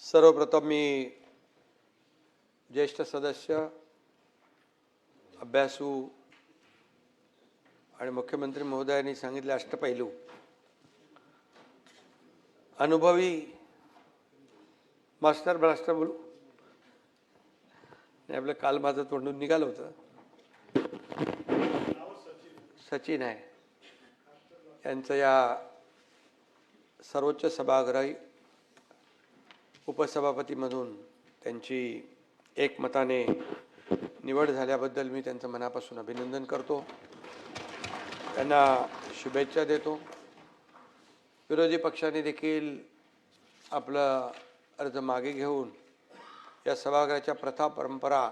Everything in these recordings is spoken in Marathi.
सर्वप्रथम मी ज्येष्ठ सदस्य, अभ्यासू आणि मुख्यमंत्री महोदयांनी सांगितले अष्टपैलू अनुभवी मास्टर ब्लास्टर बोलू आणि आपलं काल माझं तोंडून निघालं होतं सचिन आहे यांचं या सर्वोच्च सभागृही उपसभापतीमधून त्यांची एकमताने निवड झाल्याबद्दल मी त्यांचं मनापासून अभिनंदन करतो, त्यांना शुभेच्छा देतो। विरोधी पक्षाने देखील आपला अर्ज मागे घेऊन या सभागृहाच्या प्रथा परंपरा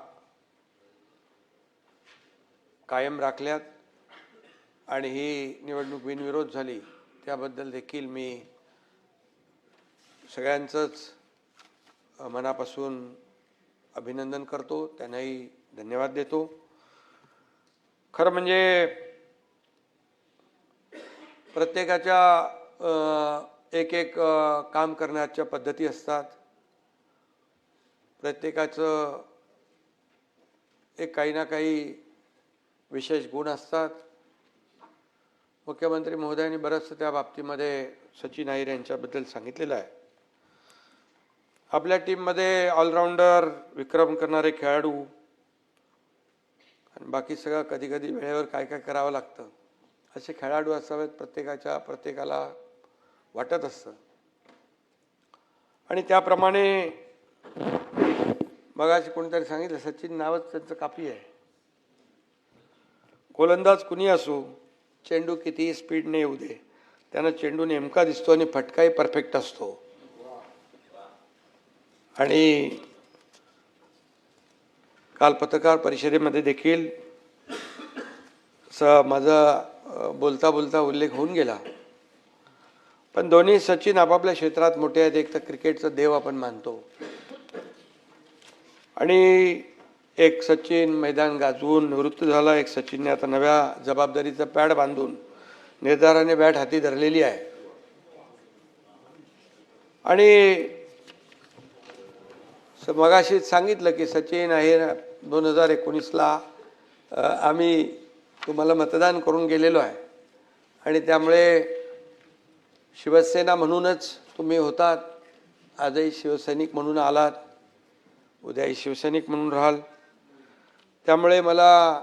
कायम राखल्यात आणि ही निवडणूक बिनविरोध झाली त्याबद्दल देखील मी सगळ्यांचंच मनापासून अभिनंदन करतो, त्यांनाही धन्यवाद देतो। खरं म्हणजे प्रत्येकाच्या एक काम करण्याच्या पद्धती असतात, प्रत्येकाचं एक काही ना काही विशेष गुण असतात। मुख्यमंत्री महोदयांनी बरंचसं त्या बाबतीमध्ये सचिन अहिर यांच्याबद्दल सांगितलेलं आहे। आपल्या टीममध्ये ऑलराऊंडर, विक्रम करणारे खेळाडू आणि बाकी सगळं कधी कधी वेळेवर काय काय करावं लागतं असे खेळाडू असावेत, प्रत्येकाला वाटत असतं। आणि त्याप्रमाणे मगाशी कोणीतरी सांगितलं सचिन नावच त्यांचं काफी आहे। गोलंदाज कुणी असो, चेंडू कितीही स्पीडने येऊ दे, त्यांना चेंडू नेमका दिसतो आणि फटकाही परफेक्ट असतो। आणि काल पत्रकार परिषदेमध्ये देखील माझा बोलता बोलता उल्लेख होऊन गेला, पण दोन्ही सचिन आपापल्या क्षेत्रात मोठे आहेत। एक तर क्रिकेटचा देव आपण मानतो आणि एक सचिन मैदान गाजवून निवृत्त झाला, एक सचिनने आता नव्या जबाबदारीचा पॅड बांधून निर्धाराने बॅट हाती धरलेली आहे। आणि मगाशी सांगितलं की सचिन अहिर 2019ला आम्ही तुम्हाला मतदान करून गेलेलो आहे आणि त्यामुळे शिवसेना म्हणूनच तुम्ही होतात, आजही शिवसैनिक म्हणून आलात, उद्याही शिवसैनिक म्हणून राहाल। त्यामुळे मला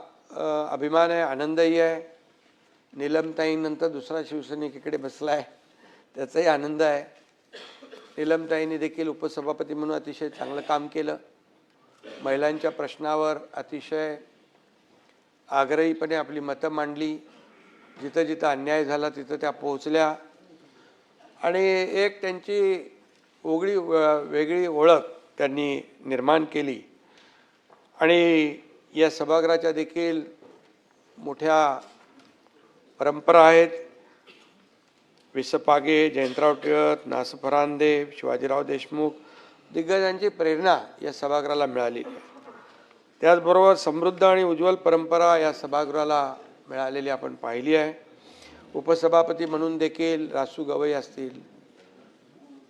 अभिमान आहे, आनंदही आहे। नीलमताईंनंतर दुसरा शिवसैनिक इकडे बसला आहे, त्याचाही आनंद आहे। नीलमताईंनी देखील उपसभापती म्हणून अतिशय चांगलं काम केलं, महिलांच्या प्रश्नावर अतिशय आग्रहीपणे आपली मतं मांडली, जिथं जिथं अन्याय झाला तिथं त्या पोहोचल्या आणि एक त्यांची वेगळी ओळख त्यांनी निर्माण केली। आणि या सभागृहाच्या देखील मोठ्या परंपरा आहेत। विसपागे, जयंतराव टिळक, ना. स. फरांदे, शिवाजीराव देशमुख दिग्गजांची प्रेरणा या सभागृहाला मिळाली। त्याचबरोबर समृद्ध आणि उज्ज्वल परंपरा या सभागृहाला मिळालेली आपण पाहिली आहे। उपसभापती म्हणून देखील रासू गवई असतील,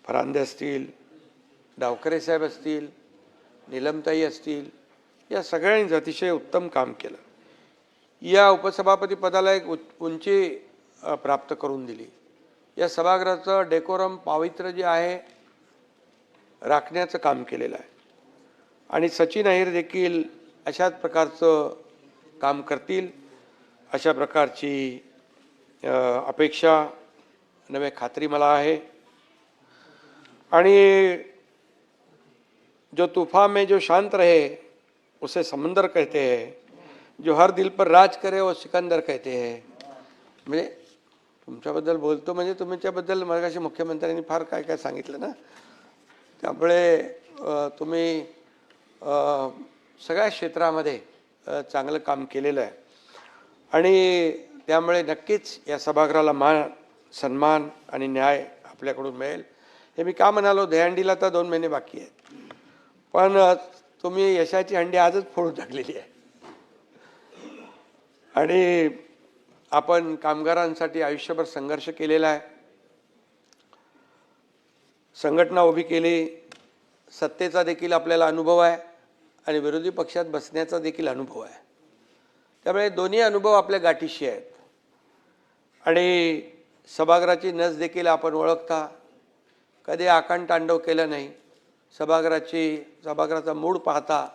फरांदे असतील, डावकरे साहेब असतील, नीलमताई असतील, या सगळ्यांनी अतिशय उत्तम काम केलं। या उपसभापती पदाला एक उंची प्राप्त करून दिली। या सभागृहाचं डेकोरम, पावित्र्य जे आहे राखण्याचं काम केलेलं आहे आणि सचिन अहिर देखील अशाच प्रकारचं काम करतील अशा प्रकारची अपेक्षा नव्हे खात्री मला आहे। आणि जो तूफान में जो शांत रहे उसे समंदर कहते हैं, जो हर दिल पर राज करे वो सिकंदर कहते हैं। म्हणजे तुमच्याबद्दल बोलतो म्हणजे तुमच्याबद्दल मगाशी मुख्यमंत्र्यांनी फार काय काय सांगितलं ना, त्यामुळे तुम्ही सगळ्या क्षेत्रामध्ये चांगलं काम केलेलं आहे आणि त्यामुळे नक्कीच या सभागृहाला मान, सन्मान आणि न्याय आपल्याकडून मिळेल। हे मी का म्हणालो, दहीहंडीला तर 2 महिने बाकी आहेत, पण तुम्ही यशाची हंडी आजच फोडून टाकलेली आहे आणि आपण कामगारांसाठी आयुष्यभर संघर्ष केलेला आहे, संघटना उभी केली, सत्तेचा देखील आपल्याला अनुभव आहे आणि विरोधी पक्षात बसण्याचा देखील अनुभव आहे. त्यामुळे दोन्ही अनुभव आपल्या गाठीशी आहेत. आणि सभागृहाची नस देखील आपण ओळखता. कधी आकांडतांडव केलं नाही. सभागृहाचा मूड पाहता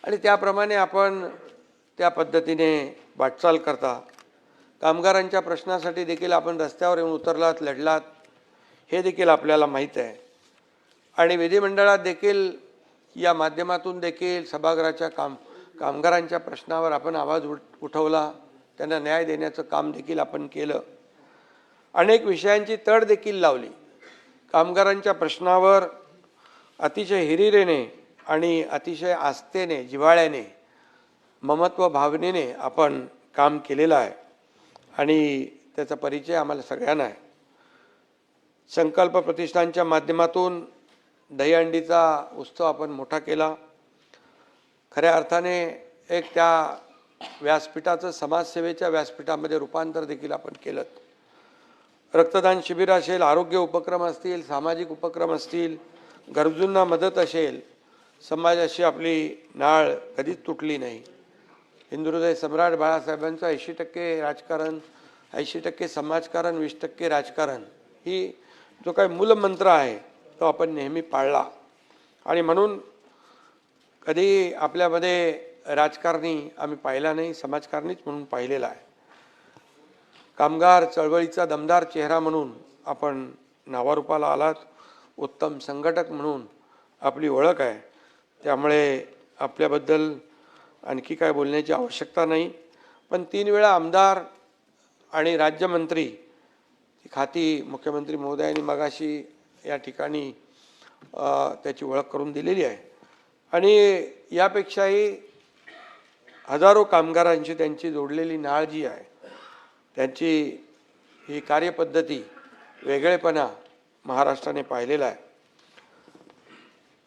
आणि त्याप्रमाणे आपण त्या पद्धतीने वाटचाल करता. कामगारांच्या प्रश्नासाठी देखील आपण रस्त्यावर येऊन उतरलात, लढलात, हे देखील आपल्याला माहीत आहे. आणि विधिमंडळात देखील या माध्यमातून देखील सभागृहाच्या कामगारांच्या प्रश्नावर आपण आवाज उठवला. त्यांना न्याय देण्याचं काम देखील आपण केलं. अनेक विषयांची तड देखील लावली. कामगारांच्या प्रश्नावर अतिशय हिरिरीने आणि अतिशय आस्थेने, जिव्हाळ्याने, ममत्व भावनेने आपण काम केलेलं आहे आणि त्याचा परिचय आम्हाला सगळ्यांना आहे. संकल्प प्रतिष्ठानच्या माध्यमातून दहीहंडीचा उत्सव आपण मोठा केला. खऱ्या अर्थाने एक त्या व्यासपीठाचं समाजसेवेच्या व्यासपीठामध्ये रूपांतर देखील आपण केलं. रक्तदान शिबिर असेल, आरोग्य उपक्रम असतील, सामाजिक उपक्रम असतील, गरजूंना मदत असेल, समाजाशी आपली नाळ कधीच तुटली नाही. हिंदुहृदय सम्राट बाळासाहेबांचं 80% राजकारण, 80% समाजकारण, 20% राजकारण, ही जो काही मूलमंत्र आहे तो आपण नेहमी पाळला. आणि म्हणून कधी आपल्यामध्ये राजकारणी आम्ही पाहिला नाही, समाजकारणीच म्हणून पाहिलेला आहे. कामगार चळवळीचा दमदार चेहरा म्हणून आपण नावारूपाला आलात. उत्तम संघटक म्हणून आपली ओळख आहे. त्यामुळे आपल्याबद्दल आणखी काय बोलण्याची आवश्यकता नाही. पण 3 वेळा आमदार आणि राज्यमंत्री खाती मुख्यमंत्री महोदयांनी मगाशी या ठिकाणी त्याची ओळख करून दिलेली आहे. आणि यापेक्षाही हजारो कामगारांची त्यांची जोडलेली नाळ जी आहे, त्यांची ही कार्यपद्धती, वेगळेपणा महाराष्ट्राने पाहिलेला आहे.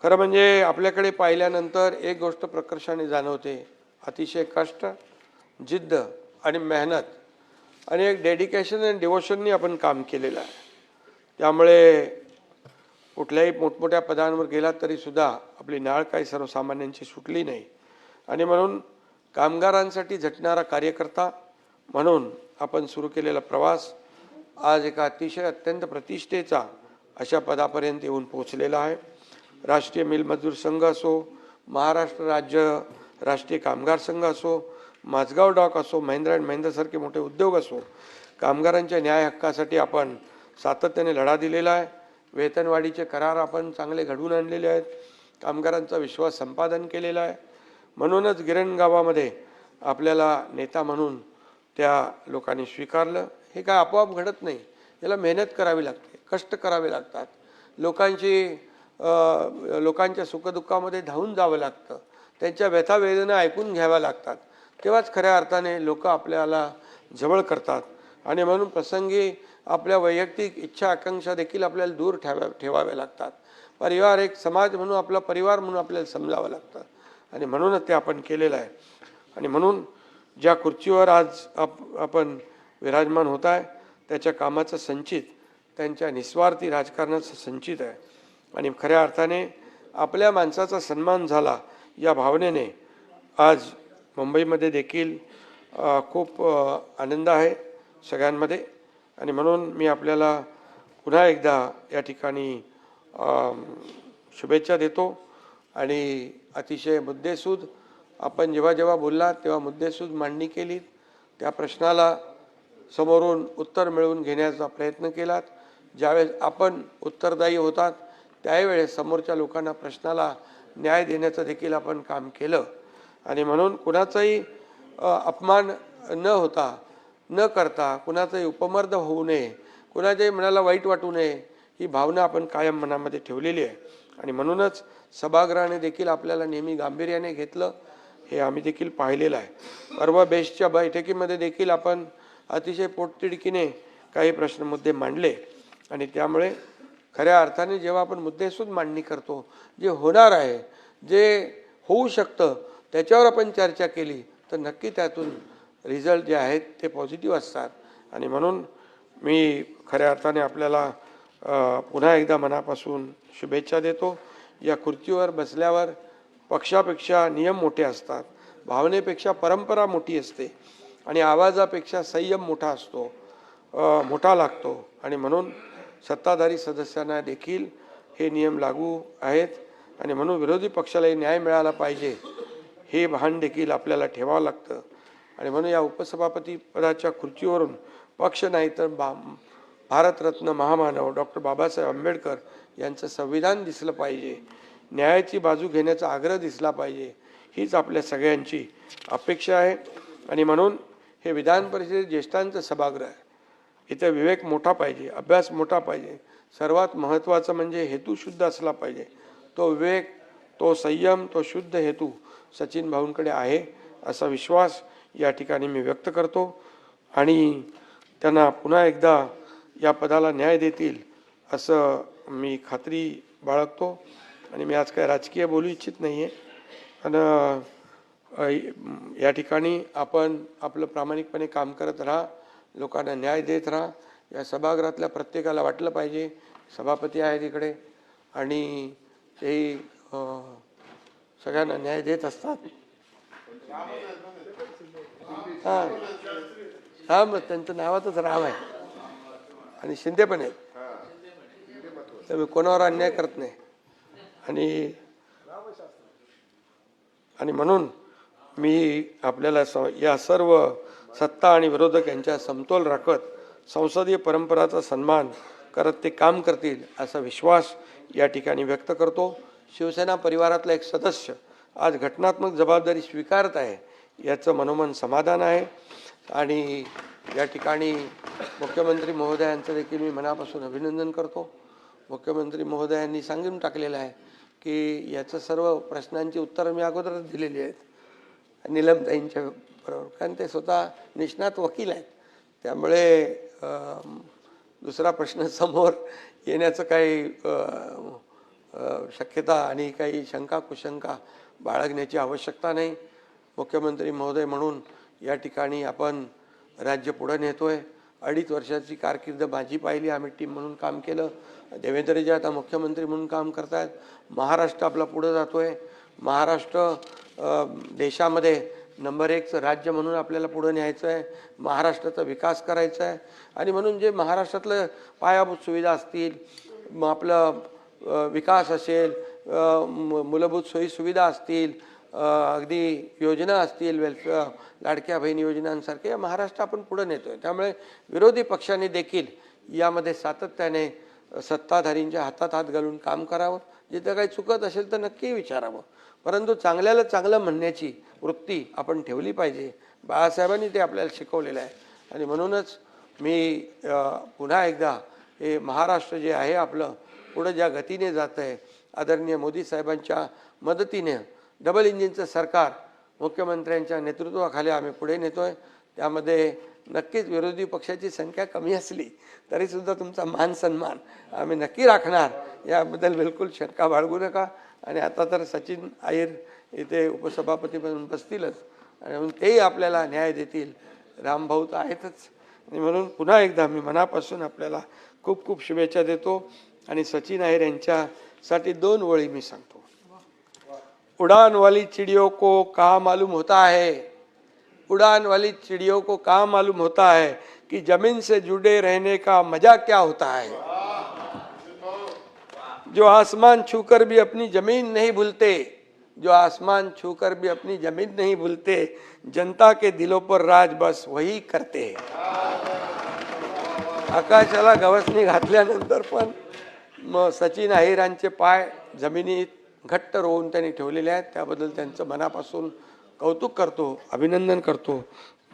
खरं म्हणजे आपल्याकडे पाहिल्यानंतर एक गोष्ट प्रकर्षाने जाणवते. अतिशय कष्ट, जिद्द आणि मेहनत आणि एक डेडिकेशन आणि डिवोशननी आपण काम केलेलं आहे. त्यामुळे कुठल्याही मोठमोठ्या पदांवर गेलात तरीसुद्धा आपली नाळ काही सर्वसामान्यांची सुटली नाही. आणि म्हणून कामगारांसाठी झटणारा कार्यकर्ता म्हणून आपण सुरू केलेला प्रवास आज एका अतिशय अत्यंत प्रतिष्ठेचा अशा पदापर्यंत येऊन पोहोचलेला आहे. राष्ट्रीय मिल मजदूर संघ असो, महाराष्ट्र राज्य राष्ट्रीय कामगार संघ असो, माझगाव डॉक असो, महिंद्रा अँड महिंद्रासारखे मोठे उद्योग असो, कामगारांच्या न्याय हक्कासाठी आपण सातत्याने लढा दिलेला आहे. वेतनवाढीचे करार आपण चांगले घडवून आणलेले आहेत. कामगारांचा विश्वास संपादन केलेला आहे. म्हणूनच गिरण गावामध्ये आपल्याला नेता म्हणून त्या लोकांनी स्वीकारलं. हे काय आपोआप घडत नाही. याला मेहनत करावी लागते, कष्ट करावे लागतात. लोकांच्या सुखदुःखामध्ये धावून जावं लागतं. त्यांच्या व्यथा वेदना ऐकून घ्याव्या लागतात. तेव्हाच खऱ्या अर्थाने लोक आपल्याला जवळ करतात. आणि म्हणून प्रसंगी आपल्या वैयक्तिक इच्छा आकांक्षा देखील आपल्याला दूर ठेवाव्या लागतात. परिवार एक समाज म्हणून, आपला परिवार म्हणून आपल्याला समजावं लागतं. आणि म्हणूनच ते आपण केलेलं आहे. आणि म्हणून ज्या खुर्चीवर आज आपण विराजमान होत आहे त्याच्या कामाचं संचित, त्यांच्या निस्वार्थी राजकारणाचं संचित आहे. आणि खऱ्या अर्थाने आपल्या माणसाचा सन्मान झाला या भावनेने आज मुंबईमध्ये देखील खूप आनंद आहे सगळ्यांमध्ये. आणि म्हणून मी आपल्याला पुन्हा एकदा या ठिकाणी शुभेच्छा देतो. आणि अतिशय मुद्देसूद आपण जेव्हा बोललात तेव्हा मुद्देसूद मांडणी केलीत. त्या प्रश्नाला समोरून उत्तर मिळवून घेण्याचा प्रयत्न केलात. ज्यावेळेस आपण उत्तरदायी होतात त्यावेळेस समोरच्या लोकांना प्रश्नाला न्याय देण्याचं देखील आपण काम केलं. आणि म्हणून कुणाचाही अपमान न करता, कुणाचाही उपमर्द होऊ नये, कुणाच्याही मनाला वाईट वाटू नये, ही भावना आपण कायम मनामध्ये ठेवलेली आहे. आणि म्हणूनच सभागृहाने देखील आपल्याला नेहमी गांभीर्याने घेतलं, हे आम्ही देखील पाहिलेलं आहे. परवा बेस्टच्या बैठकीमध्ये देखील आपण अतिशय पोटतिडकीने काही प्रश्न मुद्दे मांडले. आणि त्यामुळे खऱ्या अर्थाने जेव्हा आपण मुद्देसूद मांडणी करतो, जे होणार आहे, जे होऊ शकतं, त्याच्यावर आपण चर्चा केली तर नक्की त्यातून रिझल्ट जे आहेत ते पॉझिटिव्ह असतात. आणि म्हणून मी खऱ्या अर्थाने आपल्याला पुन्हा एकदा मनापासून शुभेच्छा देतो. या खुर्चीवर बसल्यावर पक्षापेक्षा नियम मोठे असतात, भावनेपेक्षा परंपरा मोठी असते आणि आवाजापेक्षा संयम मोठा असतो, मोठा लागतो. आणि म्हणून सत्ताधारी सदस्यांना देखील हे नियम लागू आहेत आणि म्हणून विरोधी पक्षालाही न्याय मिळाला पाहिजे हे भान देखील आपल्याला ठेवावं लागतं. आणि म्हणून या उपसभापती पदाच्या खुर्चीवरून पक्ष नाही तर भारतरत्न महामानव डॉक्टर बाबासाहेब आंबेडकर यांचं संविधान दिसलं पाहिजे, न्यायाची बाजू घेण्याचा आग्रह दिसला पाहिजे, हीच आपल्या सगळ्यांची अपेक्षा आहे. आणि म्हणून हे विधान परिषदेत ज्येष्ठांचं सभागृह आहे. इथे विवेक मोठा पाहिजे, अभ्यास मोठा पाहिजे. सर्वात महत्त्वाचं म्हणजे हेतू शुद्ध असला पाहिजे. तो विवेक, तो संयम, तो शुद्ध हेतू सचिन भाऊंकडे आहे असा विश्वास या ठिकाणी मी व्यक्त करतो आणि त्यांना पुन्हा एकदा या पदाला न्याय देतील असं मी खात्री बाळगतो. आणि मी आज काय राजकीय बोलू इच्छित नाही आहे. आणि या ठिकाणी आपण आपलं प्रामाणिकपणे काम करत राहा, लोकांना न्याय देत राहा. या सभागृहातल्या प्रत्येकाला वाटलं पाहिजे सभापती आहेत इकडे आणि तेही सगळ्यांना न्याय देत असतात. हां हां, मग त्यांचं नावातच राम आहे आणि शिंदे पण आहेत. तर मी कोणावर अन्याय करत नाही. आणि म्हणून मी आपल्याला या सर्व सत्ता आणि विरोधक यांच्या समतोल राखत संसदीय परंपराचा सन्मान करत ते काम करतील असा विश्वास या ठिकाणी व्यक्त करतो. शिवसेना परिवारातला एक सदस्य आज घटनात्मक जबाबदारी स्वीकारत आहे याचं मनोमन समाधान आहे. आणि या ठिकाणी मुख्यमंत्री महोदयांचं देखील मी मनापासून अभिनंदन करतो. मुख्यमंत्री महोदयांनी सांगून टाकलेलं आहे की याचं सर्व प्रश्नांची उत्तरं मी अगोदरच दिलेली आहेत निलमताईंच्या बरोबर, कारण ते स्वतः निष्णात वकील आहेत. त्यामुळे दुसरा प्रश्न समोर येण्याचं काही शक्यता आणि काही शंका कुशंका बाळगण्याची आवश्यकता नाही. मुख्यमंत्री महोदय म्हणून या ठिकाणी आपण राज्य पुढे नेतोय. 2.5 वर्षाची कारकीर्द माझी पाहिली, आम्ही टीम म्हणून काम केलं. देवेंद्रजी आता मुख्यमंत्री म्हणून काम करतायत. महाराष्ट्र आपला पुढे जातोय. महाराष्ट्र देशामध्ये नंबर 1चं राज्य म्हणून आपल्याला पुढे न्यायचं आहे. महाराष्ट्राचा विकास करायचा आहे. आणि म्हणून जे महाराष्ट्रातलं पायाभूत सुविधा असतील, मग आपलं विकास असेल, मूलभूत सोयी सुविधा असतील, अगदी योजना असतील, वेलफेअर लाडक्या बहीण योजनांसारखे या महाराष्ट्र आपण पुढे नेतोय. त्यामुळे विरोधी पक्षांनी देखील यामध्ये सातत्याने सत्ताधारींच्या हातात हात घालून काम करावं. जिथं काही चुकत असेल तर नक्की विचारावं, परंतु चांगल्याला चांगलं म्हणण्याची वृत्ती आपण ठेवली पाहिजे. बाळासाहेबांनी ते आपल्याला शिकवलेलं आहे. आणि म्हणूनच मी पुन्हा एकदा हे महाराष्ट्र जे आहे आपलं पुढं ज्या गतीने जात आहे, आदरणीय मोदी साहेबांच्या मदतीने डबल इंजिनचं सरकार मुख्यमंत्र्यांच्या नेतृत्वाखाली आम्ही पुढे नेतोय. त्यामध्ये नक्कीच विरोधी पक्षाची संख्या कमी असली तरीसुद्धा तुमचा मान सन्मान आम्ही नक्की राखणार, याबद्दल बिलकुल शंका बाळगू नका. आणि आता तर सचिन अहिर इथे उपसभापती म्हणून बसतीलच आणि म्हणून तेही आपल्याला न्याय देतील. रामभाऊ तर आहेतच. आणि म्हणून पुन्हा एकदा मी मनापासून आपल्याला खूप खूप शुभेच्छा देतो. आणि सचिन अहिर यांच्यासाठी 2 ओळी मी सांगतो. उड़ान वाली चिड़ियों को कहाँ मालूम होता है, उड़ान वाली चिड़ियों को कहाँ मालूम होता है कि जमीन से जुड़े रहने का मजा क्या होता है. जो आसमान छूकर भी अपनी जमीन नहीं भूलते, जो आसमान छूकर भी अपनी जमीन नहीं भूलते, जनता के दिलों पर राज बस वही करते हैं. आकाशाला गवसणी घातल्यानंतर पण मग सचिन अहिरांचे पाय जमिनीत घट्ट रोवून त्यांनी ठेवलेले आहेत. त्याबद्दल त्यांचं मनापासून कौतुक करतो, अभिनंदन करतो,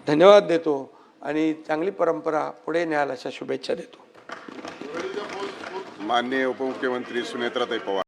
धन्यवाद देतो आणि चांगली परंपरा पुढे न्याल अशा शुभेच्छा देतो. माननीय उपमुख्यमंत्री सुनेत्राताई पवार.